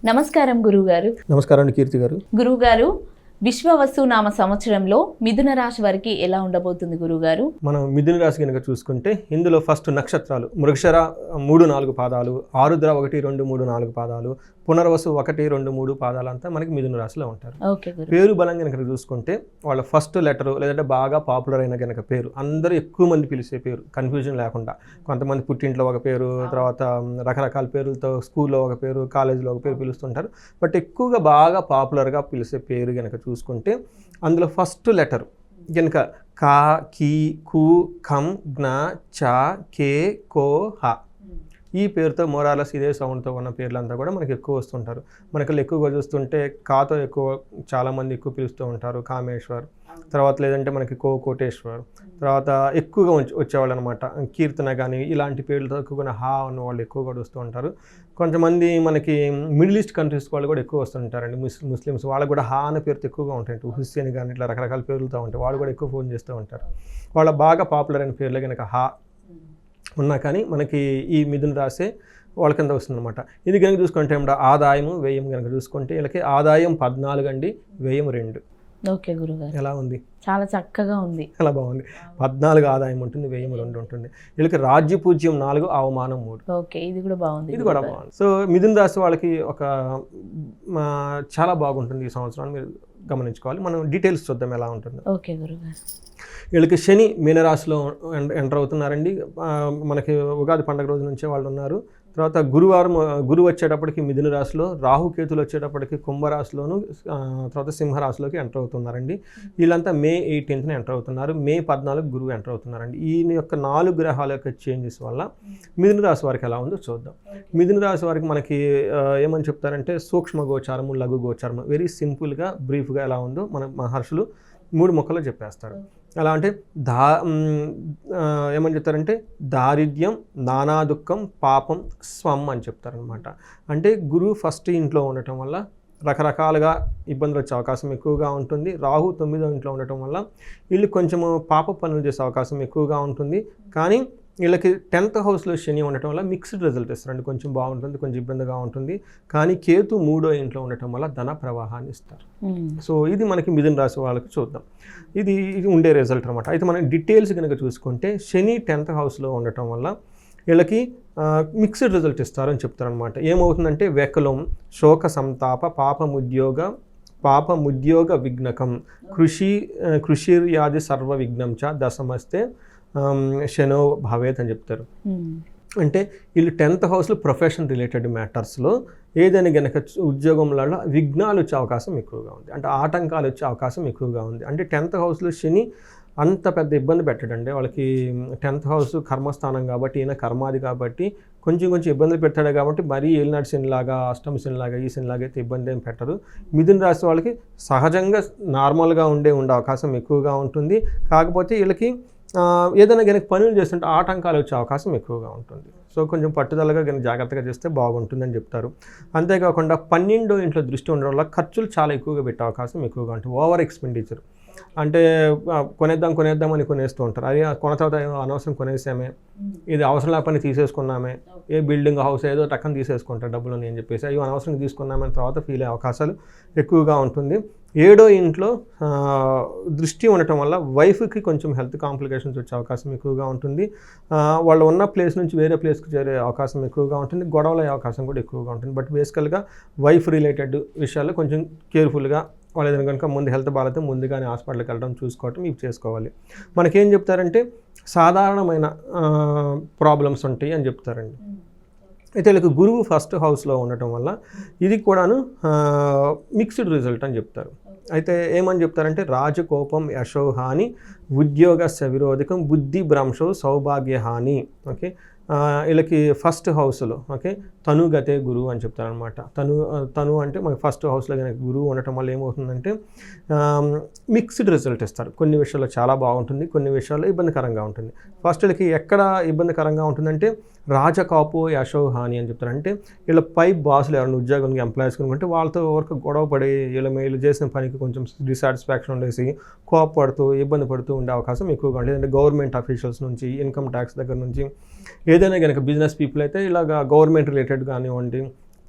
నమస్కారం గురువుగారు. నమస్కారం కీర్తి గారు. గురువుగారు, విశ్వవసునామ సంవత్సరంలో మిథున రాశి వారికి ఎలా ఉండబోతుంది గురువుగారు? మనం మిథున రాశి కనుక చూసుకుంటే ఇందులో ఫస్ట్ నక్షత్రాలు మృగశిర 3-4 పాదాలు, ఆరుద్ర 1-2-3-4 పాదాలు, పునర్వసు 1-2-3 పాదాలు అంతా మనకి మిథున రాశిలో ఉంటారు. పేరు బలం కనుక చూసుకుంటే వాళ్ళ ఫస్ట్ లెటరు లేదంటే బాగా పాపులర్ అయిన కనుక పేరు, అందరూ ఎక్కువ మంది పిలిచే పేరు, కన్ఫ్యూజన్ లేకుండా. కొంతమంది పుట్టింట్లో ఒక పేరు, తర్వాత రకరకాల పేర్లతో స్కూల్లో ఒక పేరు, కాలేజీలో ఒక పేరు పిలుస్తుంటారు. బట్ ఎక్కువగా బాగా పాపులర్గా పిలిచే పేరు కనుక చూసుకుంటే అందులో ఫస్ట్ లెటర్ కనుక కా, కీ, కు, ఖం, జ్ఞ, చ, కే, కో, హ ఈ పేరుతో మోరాలస్ ఇదే సౌండ్తో ఉన్న పేర్లంతా కూడా మనకి ఎక్కువ వస్తుంటారు. మనకి ఎక్కువగా చూస్తుంటే కాతో ఎక్కువ చాలామంది ఎక్కువ పిలుస్తూ ఉంటారు, కామేశ్వర్. తర్వాత లేదంటే మనకి కోటేశ్వర్. తర్వాత ఎక్కువగా వచ్చేవాళ్ళు అనమాట కీర్తన కానీ ఇలాంటి పేర్లతో ఎక్కువగా హా ఉన్న వాళ్ళు ఎక్కువగా వస్తూ ఉంటారు. కొంతమంది మనకి మిడిల్ ఈస్ట్ కంట్రీస్ వాళ్ళు కూడా ఎక్కువ వస్తుంటారండి, ముస్లిమ్స్. వాళ్ళకు కూడా హా అనే పేరుతో ఎక్కువగా ఉంటాయి. హుస్సేన్ కానీ ఇట్లా రకరకాల పేర్లతో ఉంటాయి. వాళ్ళు కూడా ఎక్కువ ఫోన్ చేస్తూ ఉంటారు. వాళ్ళ బాగా పాపులర్ అయిన పేర్లు కనుక హా ఉన్నా కానీ మనకి ఈ మిథున రాశి వాళ్ళ కింద వస్తుందన్నమాట. ఇది కనుక చూసుకుంటే ఆదాయము వ్యయం కనుక చూసుకుంటే వీళ్ళకి ఆదాయం 14 అండి, వ్యయం 2. ఓకే గురుగారు, ఎలా ఉంది? చాలా చక్కగా ఉంది. చాలా బాగుంది. 14 ఆదాయం ఉంటుంది, వ్యయం 2 ఉంటుంది. వీళ్ళకి రాజ్య పూజ్యం 4, అవమానం 3. ఓకే, ఇది కూడా బాగుంది. ఇది కూడా బాగుంది. సో మిథున రాశి వాళ్ళకి ఒక చాలా బాగుంటుంది ఈ సంవత్సరాన్ని మీరు గమనించుకోవాలి. మనం డీటెయిల్స్ చూద్దాం ఎలా ఉంటుందో. ఓకే గురుగారు. వీళ్ళకి శని మీనరాశిలో ఎంటర్ అవుతున్నారండి. మనకి ఉగాది పండుగ రోజు నుంచే వాళ్ళు ఉన్నారు. తర్వాత గురువు వచ్చేటప్పటికి మిథున రాశిలో, రాహుకేతులు వచ్చేటప్పటికి కుంభరాశిలోను, తర్వాత సింహరాశిలోకి ఎంటర్ అవుతున్నారండి. వీళ్ళంతా మే 18న ఎంటర్ అవుతున్నారు. మే 14 గురువు ఎంటర్ అవుతున్నారండి. ఈయన యొక్క 4 గ్రహాల యొక్క చేంజెస్ వల్ల మిథున రాశి వారికి ఎలా ఉందో చూద్దాం. మిథున రాశి వారికి మనకి ఏమని చెప్తారంటే సూక్ష్మ గోచారము, లఘు గోచారము, వెరీ సింపుల్గా బ్రీఫ్గా ఎలా ఉందో మన మహర్షులు 3 ముక్కల్లో చెప్పేస్తారు. ఎలా అంటే ఏమని చెప్తారంటే దారిద్ర్యం, నానా దుఃఖం, పాపం, స్వం అని చెప్తారనమాట. అంటే గురువు ఫస్ట్ ఇంట్లో ఉండటం వల్ల రకరకాలుగా ఇబ్బందులు వచ్చే అవకాశం ఎక్కువగా ఉంటుంది. రాహు 9వ ఇంట్లో ఉండటం వల్ల వీళ్ళు కొంచెము పాప పనులు చేసే అవకాశం ఎక్కువగా ఉంటుంది. కానీ వీళ్ళకి 10th హౌస్లో శని ఉండటం వల్ల మిక్స్డ్ రిజల్ట్ ఇస్తారండి. కొంచెం బాగుంటుంది, కొంచెం ఇబ్బందిగా ఉంటుంది. కానీ కేతు 3వ ఇంట్లో ఉండటం వల్ల ధన ప్రవాహాన్ని ఇస్తారు. సో ఇది మనకి మిథున రాశి వాళ్ళకి చూద్దాం. ఇది ఉండే రిజల్ట్ అనమాట. అయితే మనం డీటెయిల్స్ కనుక చూసుకుంటే శని 10th హౌస్లో ఉండటం వల్ల వీళ్ళకి మిక్స్డ్ రిజల్ట్ ఇస్తారని చెప్తారనమాట. ఏమవుతుందంటే వెకలం, శోక సంతాప, పాపముద్యోగ విఘ్నకం, కృషిర్యాది సర్వ విఘ్నం చ దశమస్తే శనో భవేత్ అని చెప్తారు. అంటే వీళ్ళు 10th హౌస్లో ప్రొఫెషన్ రిలేటెడ్ మ్యాటర్స్లో ఏదైనా కనుక ఉద్యోగంలో విఘ్నాలు వచ్చే అవకాశం ఎక్కువగా ఉంది. అంటే ఆటంకాలు వచ్చే అవకాశం ఎక్కువగా ఉంది. అంటే 10th హౌస్లో శని అంత పెద్ద ఇబ్బంది పెట్టడండి. వాళ్ళకి 10th హౌస్ కర్మస్థానం కాబట్టి, ఈయన కర్మాది కాబట్టి కొంచెం ఇబ్బందులు పెడతాడు. కాబట్టి మరీ ఏలినాటి శనిలాగా, అష్టమ శనిలాగా, ఈ శనిలాగా అయితే ఇబ్బంది ఏం పెట్టరు. మిథున రాశి వాళ్ళకి సహజంగా నార్మల్గా ఉండే అవకాశం ఎక్కువగా ఉంటుంది. కాకపోతే వీళ్ళకి ఏదైనా కనుక పనులు చేస్తుంటే ఆటంకాలు వచ్చే అవకాశం ఎక్కువగా ఉంటుంది. సో కొంచెం పట్టుదలగా కనుక జాగ్రత్తగా చేస్తే బాగుంటుందని చెప్తారు. అంతేకాకుండా 12వ ఇంట్లో దృష్టి ఉండడం వల్ల ఖర్చులు చాలా ఎక్కువగా పెట్టే అవకాశం ఎక్కువగా ఉంటుంది. ఓవర్ ఎక్స్పెండిచర్ అంటే కొనేద్దాం అని కొనేస్తూ ఉంటారు. అది కొన తర్వాత అనవసరం కొనేసామే, ఇది అవసరం లేకపోతే తీసేసుకున్నామే, ఏ బిల్డింగ్ హౌస్ ఏదో టక్కన తీసేసుకుంటారు డబ్బులు అని చెప్పేసి, అవి అనవసరంగా తీసుకున్నామని తర్వాత ఫీల్ అయ్యే అవకాశాలు ఎక్కువగా ఉంటుంది. 7వ ఇంట్లో దృష్టి ఉండటం వల్ల వైఫ్కి కొంచెం హెల్త్ కాంప్లికేషన్స్ వచ్చే అవకాశం ఎక్కువగా ఉంటుంది. వాళ్ళు ఉన్న ప్లేస్ నుంచి వేరే ప్లేస్కి చేరే అవకాశం ఎక్కువగా ఉంటుంది. గొడవలు అయ్యే అవకాశం కూడా ఎక్కువగా ఉంటుంది. బట్ బేసికల్గా వైఫ్ రిలేటెడ్ విషయాల్లో కొంచెం కేర్ఫుల్గా వాళ్ళు ఏదైనా కనుక ముందు హెల్త్ బాగాలేతే ముందుగానే హాస్పిటల్కి వెళ్ళడం చూసుకోవటం ఇవి చేసుకోవాలి. మనకేం చెప్తారంటే సాధారణమైన ప్రాబ్లమ్స్ ఉంటాయి అని చెప్తారండి. అయితే వీళ్ళకి గురువు ఫస్ట్ హౌస్లో ఉండటం వల్ల ఇది కూడాను మిక్స్డ్ రిజల్ట్ అని చెప్తారు. అయితే ఏమని చెప్తారంటే రాజకోపం, యశోహాని, ఉద్యోగస్య విరోధికం, బుద్ధి భ్రంశో, సౌభాగ్యహాని. ఓకే, వీళ్ళకి ఫస్ట్ హౌస్లో తనుగతే గురువు అని చెప్తారనమాట. తను అంటే మనకి ఫస్ట్ హౌస్లో కనుక గురువు ఉండటం వల్ల ఏమవుతుందంటే మిక్స్డ్ రిజల్ట్ ఇస్తారు. కొన్ని విషయాల్లో చాలా బాగుంటుంది, కొన్ని విషయాల్లో ఇబ్బందికరంగా ఉంటుంది. ఫస్ట్ వీళ్ళకి ఎక్కడ ఇబ్బందికరంగా ఉంటుందంటే రాజకాపు, యశోహాని అని చెప్తారు. అంటే వీళ్ళ పై బాసులు ఎవరైనా ఉద్యోగానికి ఎంప్లాయీస్ కనుకుంటే వాళ్ళతో వరకు గొడవ పడి వీళ్ళు చేసిన పనికి కొంచెం డిసాటిస్ఫాక్షన్ ఉండేసి కోపపడుతూ ఇబ్బంది పడుతూ ఉండే అవకాశం ఎక్కువగా ఉంటుంది. అంటే గవర్నమెంట్ అఫీషియల్స్ నుంచి, ఇన్కమ్ ట్యాక్స్ దగ్గర నుంచి, ఏదైనా కనుక బిజినెస్ పీపుల్ అయితే ఇలాగ గవర్నమెంట్ రిలేటెడ్ కానివ్వండి,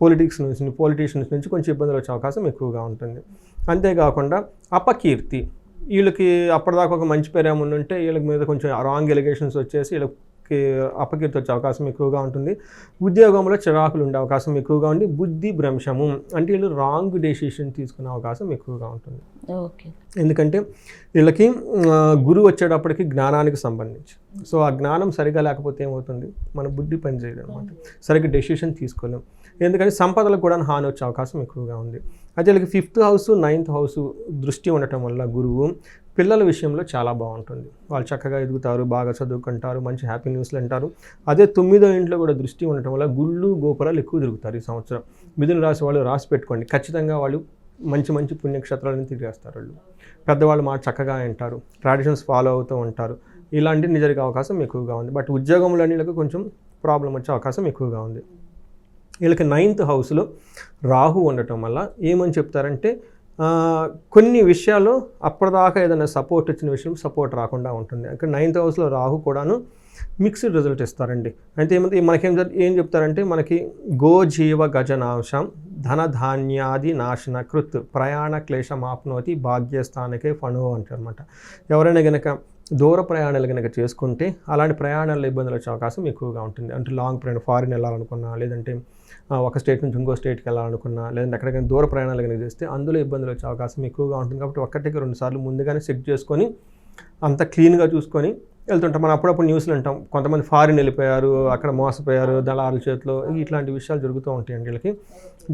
పొలిటీషియన్స్ నుంచి కొంచెం ఇబ్బందులు వచ్చే అవకాశం ఎక్కువగా ఉంటుంది. అంతేకాకుండా అపకీర్తి, వీళ్ళకి అప్పటిదాకా ఒక మంచి పేరు ఏమన్నా ఉంటే వీళ్ళకి మీద కొంచెం రాంగ్ ఎలిగేషన్స్ వచ్చేసి వీళ్ళకి అపకీర్తి వచ్చే అవకాశం ఎక్కువగా ఉంటుంది. ఉద్యోగంలో చిరాకులు ఉండే అవకాశం ఎక్కువగా ఉండి బుద్ధి భ్రంశము, అంటే వీళ్ళు రాంగ్ డెసిషన్ తీసుకునే అవకాశం ఎక్కువగా ఉంటుంది. ఓకే. ఎందుకంటే వీళ్ళకి గురువు వచ్చేటప్పటికి జ్ఞానానికి సంబంధించి, సో ఆ జ్ఞానం సరిగా లేకపోతే ఏమవుతుంది, మన బుద్ధి పని చేయదు అనమాట, సరిగ్గా డెసిషన్ తీసుకోలేం. ఎందుకంటే సంపదలకు కూడా హాని వచ్చే అవకాశం ఎక్కువగా ఉంది. అయితే వీళ్ళకి 5th హౌస్ 9th హౌస్ దృష్టి ఉండటం వల్ల గురువు పిల్లల విషయంలో చాలా బాగుంటుంది. వాళ్ళు చక్కగా ఎదుగుతారు, బాగా చదువుకుంటారు, మంచి హ్యాపీ న్యూస్లు అంటారు. అదే 9వ ఇంట్లో కూడా దృష్టి ఉండటం వల్ల గుళ్ళు గోపురాలు ఎక్కువ తిరుగుతారు ఈ సంవత్సరం. మిథున రాశి వాళ్ళు రాసి పెట్టుకోండి, ఖచ్చితంగా వాళ్ళు మంచి మంచి పుణ్యక్షేత్రాలను తిరిగేస్తారు. వాళ్ళు పెద్దవాళ్ళు మాట చక్కగా వింటారు, ట్రెడిషన్స్ ఫాలో అవుతూ ఉంటారు. ఇలాంటివి జరిగే అవకాశం ఎక్కువగా ఉంది. బట్ ఉద్యోగంలో వీళ్ళకి కొంచెం ప్రాబ్లం వచ్చే అవకాశం ఎక్కువగా ఉంది. వీళ్ళకి 9th హౌస్లో రాహు ఉండటం వల్ల ఏమని చెప్తారంటే కొన్ని విషయాల్లో అప్పటిదాకా ఏదైనా సపోర్ట్ వచ్చిన విషయం సపోర్ట్ రాకుండా ఉంటుంది. అక్కడ 9th హౌస్లో రాహు కూడాను మిక్స్డ్ రిజల్ట్ ఇస్తారండి. అయితే ఏం చెప్తారంటే మనకి గోజీవ గజనాంశం ధనధాన్యాది నాశన కృత్ ప్రయాణ క్లేశమాప్నోతి భాగ్యస్థానకే ఫణో అంటారనమాట. ఎవరైనా గనక దూర ప్రయాణాలు కనుక చేసుకుంటే అలాంటి ప్రయాణాల్లో ఇబ్బందులు వచ్చే అవకాశం ఎక్కువగా ఉంటుంది. అంటే లాంగ్ ప్రయాణం, ఫారిన్ వెళ్ళాలనుకున్నా, లేదంటే ఒక స్టేట్ నుంచి ఇంకో స్టేట్కి వెళ్ళాలనుకున్నా, లేదంటే ఎక్కడికైనా దూర ప్రయాణాలు కనుక చేస్తే అందులో ఇబ్బందులు వచ్చే అవకాశం ఎక్కువగా ఉంటుంది. కాబట్టి 1-2 సార్లు ముందుగానే చెక్ చేసుకొని అంత క్లీన్గా చూసుకొని వెళ్తుంటాం. మనం అప్పుడప్పుడు న్యూస్లు అంటాం, కొంతమంది ఫారిన్ వెళ్ళిపోయారు, అక్కడ మోసపోయారు దళారుల చేతిలో, ఇట్లాంటి విషయాలు జరుగుతూ ఉంటాయండి. వీళ్ళకి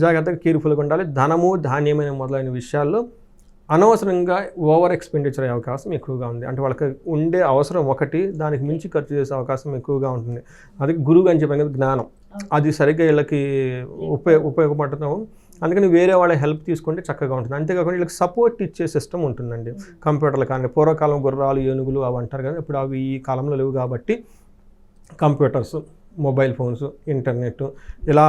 జాగ్రత్తగా కేర్ఫుల్గా ఉండాలి. ధనము ధాన్యమైన మొదలైన విషయాల్లో అనవసరంగా ఓవర్ ఎక్స్పెండిచర్ అయ్యే అవకాశం ఎక్కువగా ఉంది. అంటే వాళ్ళకి ఉండే అవసరం ఒకటి, దానికి మించి ఖర్చు చేసే అవకాశం ఎక్కువగా ఉంటుంది. అది గురువు అని చెప్పాను కదా, జ్ఞానం అది సరిగ్గా వీళ్ళకి ఉపయోగపడతాం. అందుకని వేరే వాళ్ళ హెల్ప్ తీసుకుంటే చక్కగా ఉంటుంది. అంతేకాకుండా వీళ్ళకి సపోర్ట్ ఇచ్చే సిస్టమ్ ఉంటుందండి. కంప్యూటర్లు కానీ, పూర్వకాలం గుర్రాలు ఏనుగులు అవి అంటారు కదా, ఇప్పుడు అవి ఈ కాలంలో లేవు. కాబట్టి కంప్యూటర్స్, మొబైల్ ఫోన్స్, ఇంటర్నెట్, ఇలా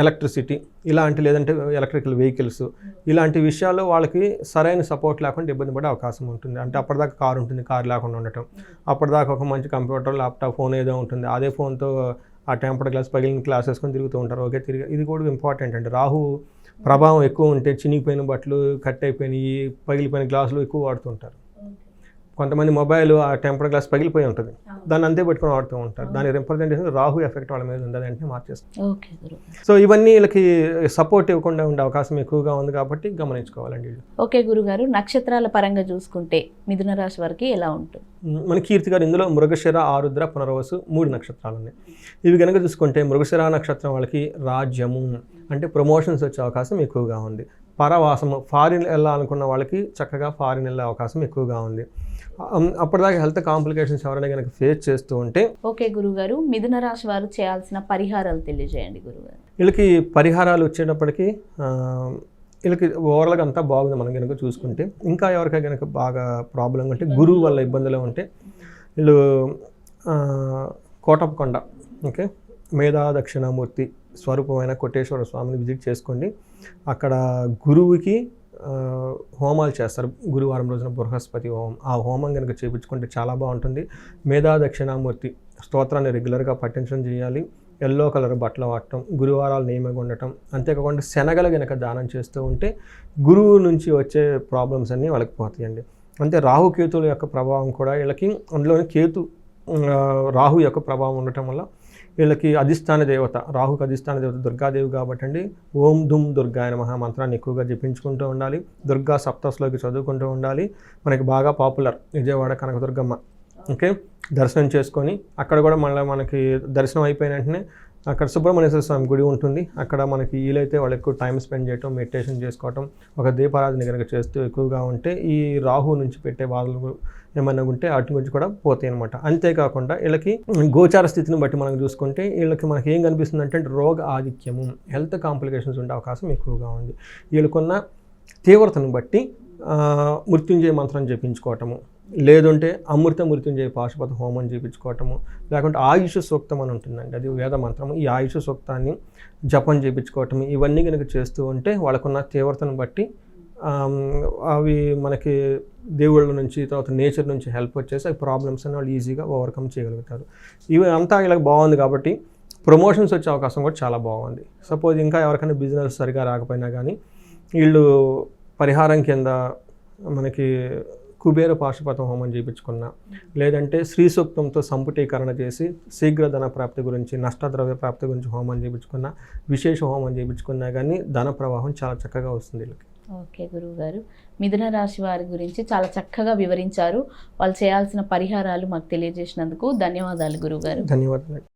ఎలక్ట్రిసిటీ ఇలాంటి, లేదంటే ఎలక్ట్రికల్ వెహికల్స్, ఇలాంటి విషయాల్లో వాళ్ళకి సరైన సపోర్ట్ లేకుండా ఇబ్బంది పడే అవకాశం ఉంటుంది. అంటే అప్పటిదాకా కారు ఉంటుంది, కారు లేకుండా ఉండటం, అప్పటిదాకా ఒక మంచి కంప్యూటర్, ల్యాప్టాప్, ఫోన్ ఏదో ఉంటుంది, అదే ఫోన్తో ఆ టెంపర్డ్ గ్లాస్ పగిలిన క్లాస్ వేసుకొని తిరుగుతూ ఉంటారు. ఓకే, ఇది కూడా ఇంపార్టెంట్ అండి. రాహు ప్రభావం ఎక్కువ ఉంటే చినిగిపోయిన బట్టలు, కట్ అయిపోయినాయి, పగిలిపోయిన గ్లాసులు ఎక్కువ వాడుతుంటారు. కొంతమంది మొబైల్ ఆ టెంపర్ గ్లాస్ పగిలిపోయి ఉంటుంది, దాన్ని అంతే పెట్టుకొని వాడుతూ ఉంటారు. దాని రిప్రజెంటేషన్ రాహు ఎఫెక్ట్ వాళ్ళ మీద ఉంది, అంటే మార్చేస్తారు. సో ఇవన్నీ వీళ్ళకి సపోర్ట్ ఇవ్వకుండా ఉండే అవకాశం ఎక్కువగా ఉంది కాబట్టి గమనించుకోవాలండి. ఓకే గురుగారు, నక్షత్రాల పరంగా చూసుకుంటే మిథున రాశి వారికి ఎలా ఉంటుంది? మన కీర్తి గారు ఇందులో మృగశిర, ఆరుద్ర, పునర్వసు 3 నక్షత్రాలు ఉన్నాయి. ఇవి కనుక చూసుకుంటే మృగశిర నక్షత్రం వాళ్ళకి రాజ్యము అంటే ప్రమోషన్స్ వచ్చే అవకాశం ఎక్కువగా ఉంది. పరవాసము, ఫారిన్ వెళ్ళాలనుకున్న వాళ్ళకి చక్కగా ఫారిన్ వెళ్ళే అవకాశం ఎక్కువగా ఉంది. అప్పటిదాకా హెల్త్ కాంప్లికేషన్స్ ఎవరైనా కనుక ఫేస్ చేస్తూ ఉంటే. ఓకే గురుగారు, మిథున రాశి వారు చేయాల్సిన పరిహారాలు తెలియజేయండి గురుగారు. వీళ్ళకి పరిహారాలు వచ్చేటప్పటికి వీళ్ళకి ఓవరాల్గా అంతా బాగుంది. మనం కనుక చూసుకుంటే ఇంకా ఎవరికైనా కనుక బాగా ప్రాబ్లం ఉంటే, గురువు వల్ల ఇబ్బందులు ఉంటే వీళ్ళు కోటప్పకొండ, ఓకే, మేధా దక్షిణామూర్తి స్వరూపమైన కోటేశ్వర స్వామిని విజిట్ చేసుకోండి. అక్కడ గురువుకి హోమాలు చేస్తారు. గురువారం రోజున బృహస్పతి హోమం, ఆ హోమం కనుక చేయించుకుంటే చాలా బాగుంటుంది. మేధా దక్షిణామూర్తి స్తోత్రాన్ని రెగ్యులర్గా పఠించడం చేయాలి. ఎల్లో కలర్ బట్టలు వాడటం, గురువారాలు నియమంగా ఉండటం, అంతేకాకుండా శనగలు కనుక దానం చేస్తూ ఉంటే గురువు నుంచి వచ్చే ప్రాబ్లమ్స్ అన్నీ వాళ్ళకి పోతాయండి. అంటే రాహుకేతుల యొక్క ప్రభావం కూడా వీళ్ళకి, అందులోని రాహు యొక్క ప్రభావం ఉండటం వల్ల వీళ్ళకి అధిష్టాన దేవత, రాహుకి అధిష్టాన దేవత దుర్గాదేవి కాబట్టి అండి, ఓం దుమ్ దుర్గాయ నమః మంత్రాన్ని ఎక్కువగా జపించుకుంటూ ఉండాలి. దుర్గా సప్తశ్లోకి చదువుకుంటూ ఉండాలి. మనకి బాగా పాపులర్ విజయవాడ కనకదుర్గమ్మ, ఓకే, దర్శనం చేసుకొని అక్కడ కూడా మనకి దర్శనం అయిపోయిన వెంటనే అక్కడ సుబ్రహ్మణ్యేశ్వర స్వామి గుడి ఉంటుంది. అక్కడ మనకి వీలైతే వాళ్ళు ఎక్కువ టైం స్పెండ్ చేయటం, మెడిటేషన్ చేసుకోవటం, ఒక దీపారాధన కనుక చేస్తూ ఎక్కువగా ఉంటే ఈ రాహు నుంచి పెట్టే బాధలు ఏమైనా ఉంటే వాటి గురించి కూడా పోతాయి అనమాట. అంతేకాకుండా వీళ్ళకి గోచార స్థితిని బట్టి మనం చూసుకుంటే మనకి ఏం కనిపిస్తుంది అంటే రోగ ఆధిక్యము, హెల్త్ కాంప్లికేషన్స్ ఉండే అవకాశం ఎక్కువగా ఉంది. వీళ్ళకున్న తీవ్రతను బట్టి మృత్యుంజయ మంత్రం జపించుకోవటము, లేదంటే అమృత మృత్యుంజయ పాశుపత హోమం చేయించుకోవటము, లేకుంటే ఆయుష్ సూక్తం అని ఉంటుందండి, అది వేద మంత్రము. ఈ ఆయుష్ సూక్తాన్ని జపం చేయించుకోవటము, ఇవన్నీ కనుక చేస్తూ ఉంటే వాళ్ళకున్న తీవ్రతను బట్టి అవి మనకి దేవుళ్ళ నుంచి, తర్వాత నేచర్ నుంచి హెల్ప్ వచ్చేసి ఆ ప్రాబ్లమ్స్ అని వాళ్ళు ఈజీగా ఓవర్కమ్ చేయగలుగుతారు. ఇవి అంతా ఇలా బాగుంది కాబట్టి ప్రమోషన్స్ వచ్చే అవకాశం కూడా చాలా బాగుంది. సపోజ్ ఇంకా ఎవరికైనా బిజినెస్ సరిగా రాకపోయినా కానీ వీళ్ళు పరిహారం కింద మనకి కుబేర పాశుపతం హోమం చేయించుకున్నా, లేదంటే శ్రీ సూక్తంతో సంపుటీకరణ చేసి శీఘ్ర ధన ప్రాప్తి గురించి, నష్టద్రవ్య ప్రాప్తి గురించి హోమం చేయించుకున్నా, విశేష హోమం చేయించుకున్నా కానీ ధన ప్రవాహం చాలా చక్కగా వస్తుంది వీళ్ళకి. ఓకే గురువు గారు, మిథున రాశి వారి గురించి చాలా చక్కగా వివరించారు. వాళ్ళు చేయాల్సిన పరిహారాలు మాకు తెలియజేసినందుకు ధన్యవాదాలు గురువు గారు. ధన్యవాదాలు.